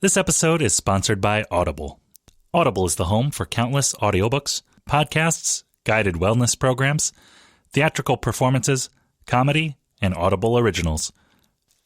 This episode is sponsored by Audible. Audible is the home for countless audiobooks, podcasts, guided wellness programs, theatrical performances, comedy, and Audible originals.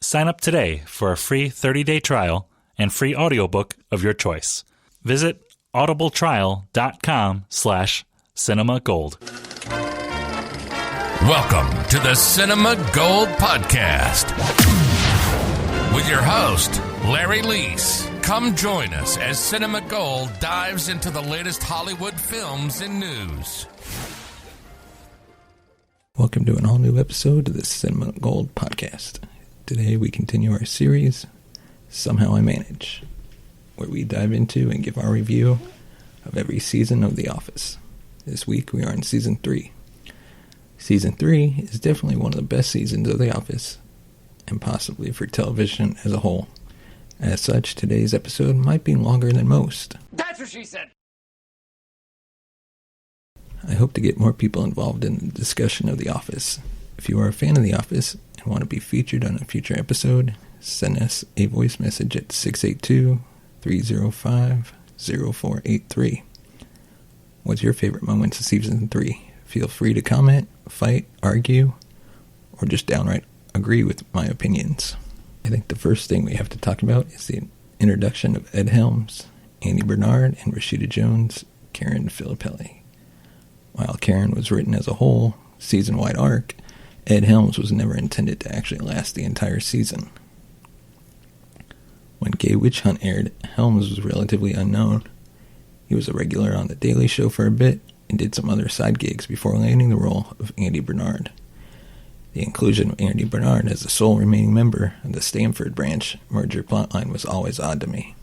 Sign up today for a free 30-day trial and free audiobook of your choice. Visit audibletrial.com/cinemagold. Welcome to the Cinema Gold Podcast with your host, Larry Leese. Come join us as Cinema Gold dives into the latest Hollywood films and news. Welcome to an all-new episode of the Cinema Gold Podcast. Today we continue our series, Somehow I Manage, where we dive into and give our review of every season of The Office. This week we are in Season 3. Season 3 is definitely one of the best seasons of The Office, and possibly for television as a whole. As such, today's episode might be longer than most. That's what she said! I hope to get more people involved in the discussion of The Office. If you are a fan of The Office and want to be featured on a future episode, send us a voice message at 682-305-0483. What's your favorite moments of Season 3? Feel free to comment, fight, argue, or just downright agree with my opinions. I think the first thing we have to talk about is the introduction of Ed Helms, Andy Bernard, and Rashida Jones, Karen Filippelli. While Karen was written as a whole, season-wide arc, Ed Helms was never intended to actually last the entire season. When Gay Witch Hunt aired, Helms was relatively unknown. He was a regular on The Daily Show for a bit and did some other side gigs before landing the role of Andy Bernard. The inclusion of Andy Bernard as the sole remaining member of the Stamford branch merger plotline was always odd to me.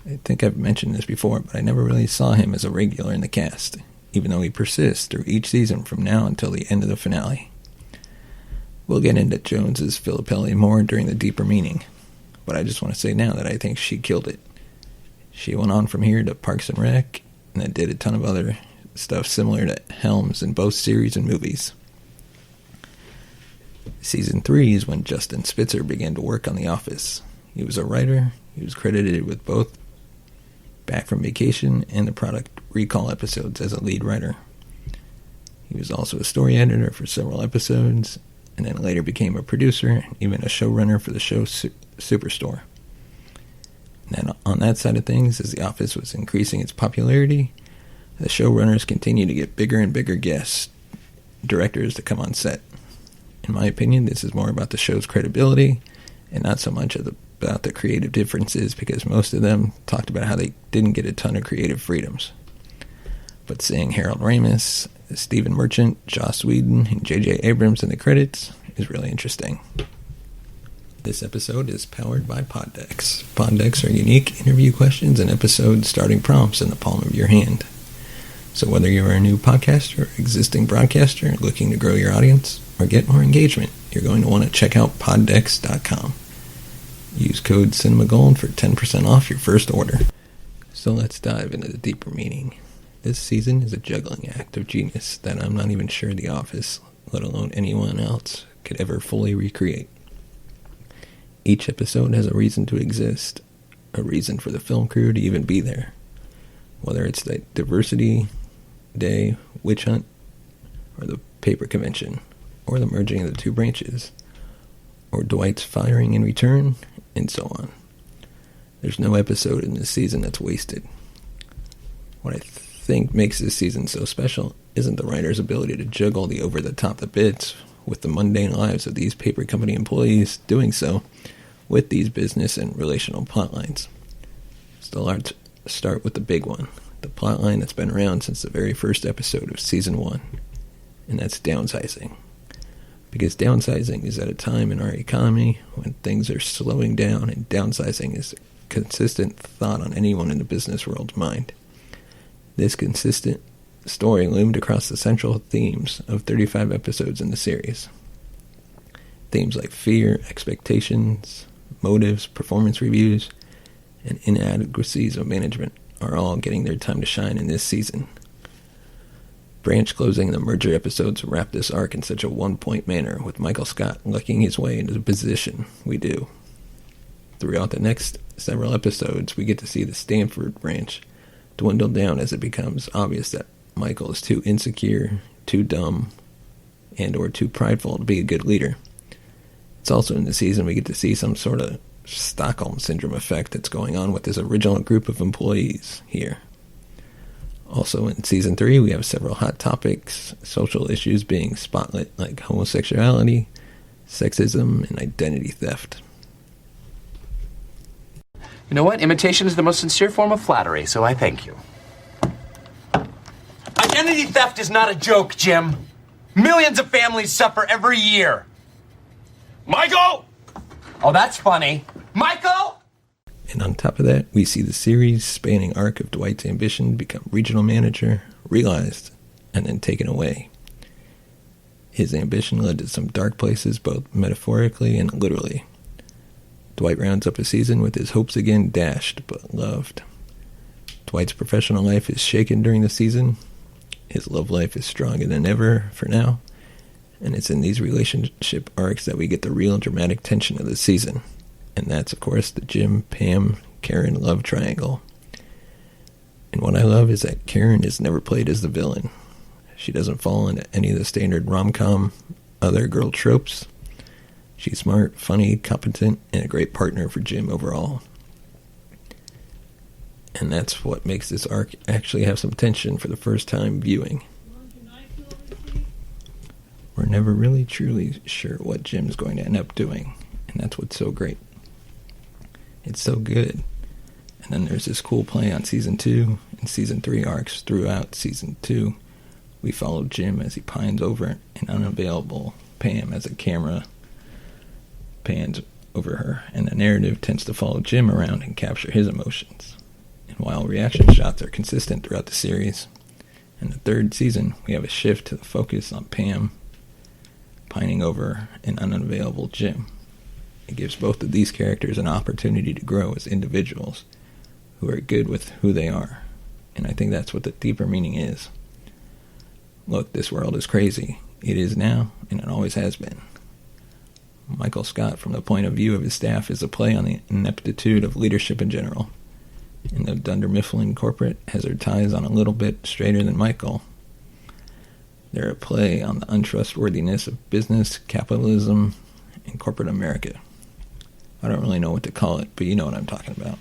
I think I've mentioned this before, but I never really saw him as a regular in the cast, even though he persists through each season from now until the end of the finale. We'll get into Jones's Filippelli more during the deeper meaning, but I just want to say now that I think she killed it. She went on from here to Parks and Rec, and then did a ton of other stuff similar to Helms in both series and movies. Season 3 is when Justin Spitzer began to work on The Office. He was a writer. He was credited with both Back from Vacation and the Product Recall episodes as a lead writer. He was also a story editor for several episodes, and then later became a producer and even a showrunner for the show Superstore. And then on that side of things, as The Office was increasing its popularity, the showrunners continued to get bigger and bigger guest directors to come on set. In my opinion, this is more about the show's credibility and not so much about the creative differences, because most of them talked about how they didn't get a ton of creative freedoms. But seeing Harold Ramis, Stephen Merchant, Joss Whedon, and J.J. Abrams in the credits is really interesting. This episode is powered by Poddex. Poddex are unique interview questions and episode starting prompts in the palm of your hand. So whether you're a new podcaster or existing broadcaster looking to grow your audience or get more engagement, you're going to want to check out poddex.com. Use code CinemaGold for 10% off your first order. So let's dive into the deeper meaning. This season is a juggling act of genius that I'm not even sure The Office, let alone anyone else, could ever fully recreate. Each episode has a reason to exist, a reason for the film crew to even be there. Whether it's the diversity day, witch hunt, or the paper convention, or the merging of the two branches, or Dwight's firing in return, and so on. There's no episode in this season that's wasted. What I think makes this season so special isn't the writer's ability to juggle the over-the-top bits with the mundane lives of these paper company employees doing so with these business and relational plotlines. Let's start with the big one, the plotline that's been around since the very first episode of Season 1, and that's downsizing. Because downsizing is at a time in our economy when things are slowing down, and downsizing is a consistent thought on anyone in the business world's mind. This consistent story loomed across the central themes of 35 episodes in the series. Themes like fear, expectations, motives, performance reviews, and inadequacies of management are all getting their time to shine in this season. Branch closing the merger episodes wrap this arc in such a one-point manner, with Michael Scott lucking his way into the position we do. Throughout the next several episodes, we get to see the Stanford branch dwindle down as it becomes obvious that Michael is too insecure, too dumb, and or too prideful to be a good leader. It's also in the season we get to see some sort of Stockholm Syndrome effect that's going on with this original group of employees here. Also in Season 3, we have several hot topics, social issues being spotlit like homosexuality, sexism, and identity theft. You know what? Imitation is the most sincere form of flattery, so I thank you. Identity theft is not a joke, Jim. Millions of families suffer every year. Michael! Oh, that's funny. Michael! And on top of that, we see the series spanning arc of Dwight's ambition to become regional manager, realized, and then taken away. His ambition led to some dark places, both metaphorically and literally. Dwight rounds up a season with his hopes again dashed, but loved. Dwight's professional life is shaken during the season. His love life is stronger than ever for now. And it's in these relationship arcs that we get the real dramatic tension of the season. And that's, of course, the Jim, Pam, Karen love triangle. And what I love is that Karen is never played as the villain. She doesn't fall into any of the standard rom-com other girl tropes. She's smart, funny, competent, and a great partner for Jim overall. And that's what makes this arc actually have some tension for the first time viewing. We're never really truly sure what Jim's going to end up doing, and that's what's so great. It's so good. And then there's this cool play on Season 2 and Season 3 arcs throughout Season 2. We follow Jim as he pines over an unavailable Pam as a camera pans over her, and the narrative tends to follow Jim around and capture his emotions. And while reaction shots are consistent throughout the series, in the third season we have a shift to the focus on Pam pining over an unavailable Jim. It gives both of these characters an opportunity to grow as individuals who are good with who they are. And I think that's what the deeper meaning is. Look, this world is crazy. It is now, and it always has been. Michael Scott, from the point of view of his staff, is a play on the ineptitude of leadership in general. And though Dunder Mifflin Corporate has their ties on a little bit straighter than Michael, they're a play on the untrustworthiness of business, capitalism, and corporate America. I don't really know what to call it, but you know what I'm talking about.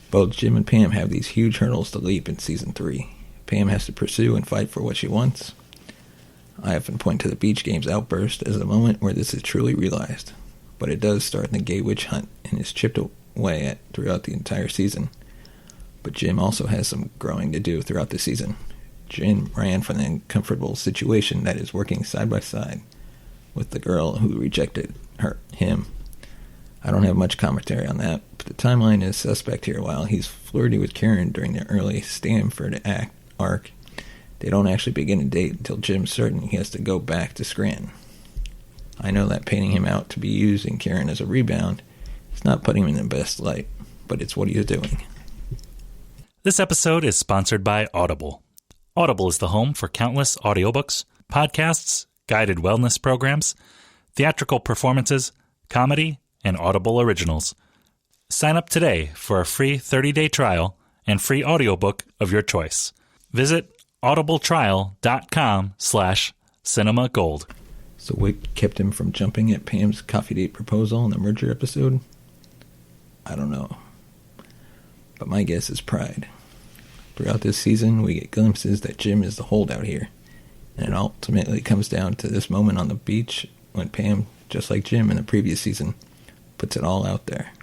Both Jim and Pam have these huge hurdles to leap in Season 3. Pam has to pursue and fight for what she wants. I often point to the Beach Games outburst as the moment where this is truly realized, but it does start in the gay witch hunt and is chipped away at throughout the entire season. But Jim also has some growing to do throughout the season. Jim ran from an uncomfortable situation that is working side by side with the girl who rejected him. I don't have much commentary on that, but the timeline is suspect here. While he's flirty with Karen during the early Stanford arc, they don't actually begin a date until Jim's certain he has to go back to Scranton. I know that painting him out to be using Karen as a rebound is not putting him in the best light, but it's what he's doing. This episode is sponsored by Audible. Audible is the home for countless audiobooks, podcasts, guided wellness programs, theatrical performances, comedy, and Audible originals. Sign up today for a free 30-day trial and free audiobook of your choice. Visit audibletrial.com/cinemagold. So what kept him from jumping at Pam's coffee date proposal in the merger episode? I don't know. But my guess is pride. Throughout this season, we get glimpses that Jim is the holdout here. And it ultimately comes down to this moment on the beach when Pam, just like Jim in the previous season, puts it all out there.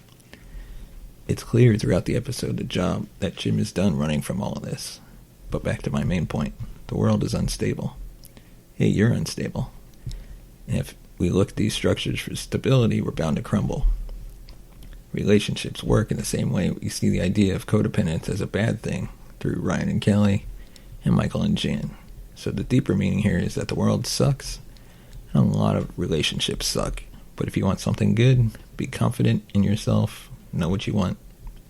It's clear throughout the episode the job that Jim has done running from all of this. But back to my main point, the world is unstable. Hey, you're unstable. And if we look at these structures for stability, we're bound to crumble. Relationships work in the same way we see the idea of codependence as a bad thing through Ryan and Kelly and Michael and Jan. So the deeper meaning here is that the world sucks, and a lot of relationships suck. But if you want something good, be confident in yourself, know what you want,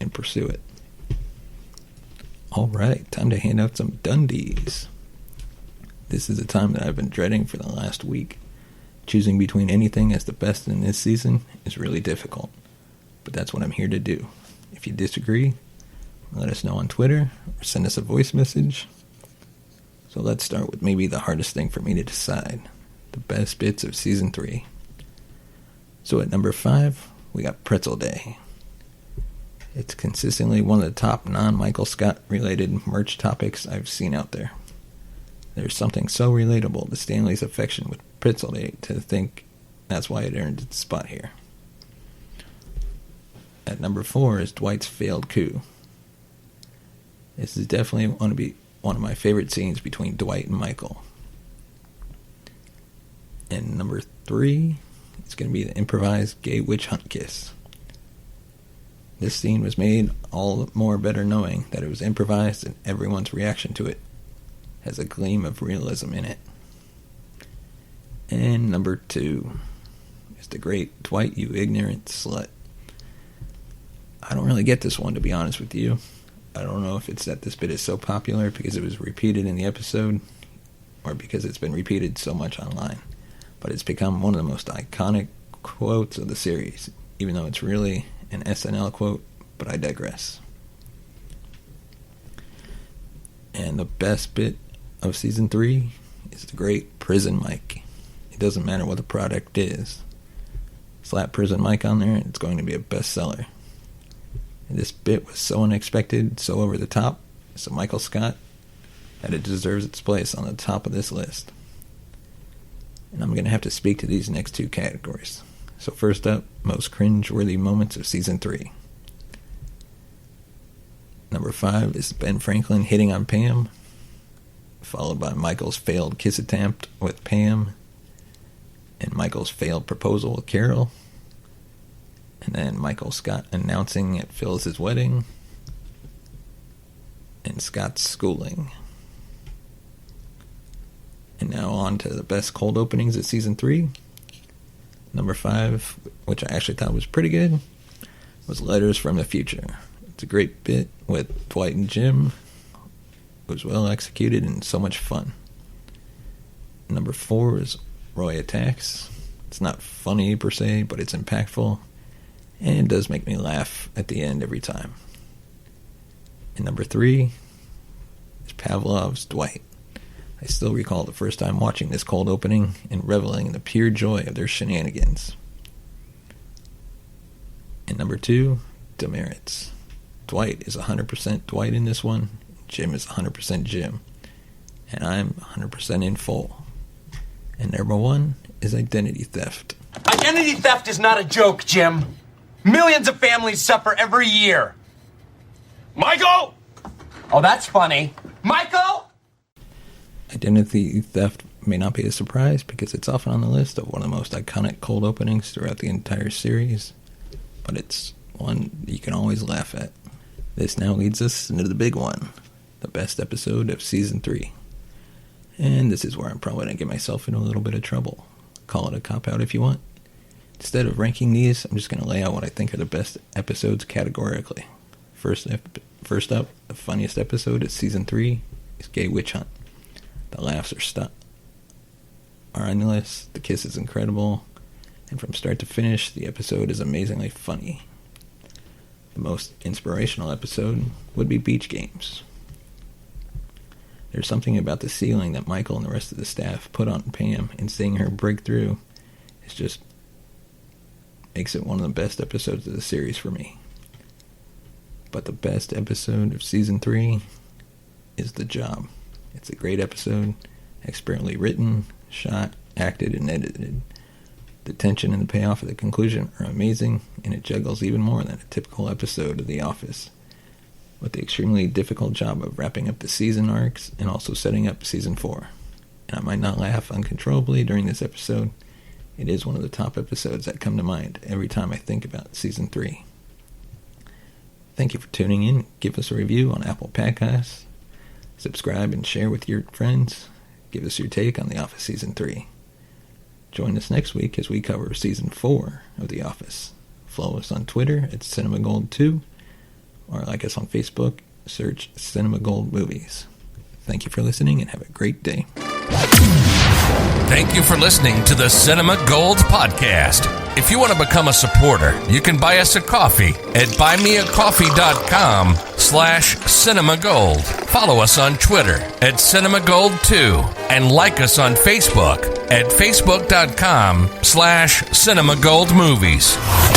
and pursue it. Alright, time to hand out some Dundies. This is a time that I've been dreading for the last week. Choosing between anything as the best in this season is really difficult. but that's what I'm here to do. If you disagree, let us know on Twitter or send us a voice message. So let's start with maybe the hardest thing for me to decide. The best bits of Season 3. So at number 5, we got Pretzel Day. It's consistently one of the top non-Michael Scott related merch topics I've seen out there. There's something so relatable to Stanley's affection with Pretzel Day to think that's why it earned its spot here. At number 4 is Dwight's failed coup. This is definitely going to be one of my favorite scenes between Dwight and Michael. And number 3, it's going to be the improvised gay witch hunt kiss. This scene was made all the more better knowing that it was improvised and everyone's reaction to it has a gleam of realism in it. And number 2 is the great Dwight, you ignorant slut. I don't really get this one, to be honest with you. I don't know if it's that this bit is so popular because it was repeated in the episode or because it's been repeated so much online. But it's become one of the most iconic quotes of the series, even though it's really an SNL quote, but I digress. And the best bit of Season 3 is the great Prison Mike. It doesn't matter what the product is. Slap Prison Mike on there and it's going to be a bestseller. And this bit was so unexpected, so over the top, so Michael Scott, that it deserves its place on the top of this list. And I'm going to have to speak to these next 2 categories. So first up, most cringe-worthy moments of Season 3. Number 5 is Ben Franklin hitting on Pam, followed by Michael's failed kiss attempt with Pam, and Michael's failed proposal with Carol, and then Michael Scott announcing at Phyllis's wedding, and Scott's schooling. And now on to the best cold openings of Season 3. Number 5, which I actually thought was pretty good, was Letters from the Future. It's a great bit with Dwight and Jim. It was well executed and so much fun. Number 4 is Roy Attacks. It's not funny per se, but it's impactful, and it does make me laugh at the end every time. And number 3 is Pavlov's Dwight. I still recall the first time watching this cold opening and reveling in the pure joy of their shenanigans. And number 2, demerits. Dwight is 100% Dwight in this one. Jim is 100% Jim. And I'm 100% in full. And number 1 is identity theft. Identity theft is not a joke, Jim. Millions of families suffer every year. Michael! Oh, that's funny. Michael! Identity theft may not be a surprise because it's often on the list of one of the most iconic cold openings throughout the entire series, but it's one you can always laugh at. This now leads us into the big one, the best episode of Season 3. And this is where I'm probably going to get myself in a little bit of trouble. Call it a cop-out if you want. Instead of ranking these, I'm just going to lay out what I think are the best episodes categorically. First up, the funniest episode of Season 3 is Gay Witch Hunt. The laughs are endless, the kiss is incredible, and from start to finish, the episode is amazingly funny. The most inspirational episode would be Beach Games. There's something about the ceiling that Michael and the rest of the staff put on Pam, and seeing her break through is just makes it one of the best episodes of the series for me. But the best episode of Season 3 is The Job. It's a great episode, expertly written, shot, acted, and edited. The tension and the payoff at the conclusion are amazing, and it juggles even more than a typical episode of The Office, with the extremely difficult job of wrapping up the season arcs and also setting up Season 4. And I might not laugh uncontrollably during this episode. It is one of the top episodes that come to mind every time I think about Season 3. Thank you for tuning in. Give us a review on Apple Podcasts. Subscribe and share with your friends. Give us your take on The Office Season 3. Join us next week as we cover Season 4 of The Office. Follow us on Twitter at CinemaGold2, or like us on Facebook, search Cinema Gold Movies. Thank you for listening and have a great day. Thank you for listening to the Cinema Gold Podcast. If you want to become a supporter, you can buy us a coffee at buymeacoffee.com/cinemagold. Follow us on Twitter at cinemagold2 and like us on Facebook at facebook.com/cinemagoldmovies.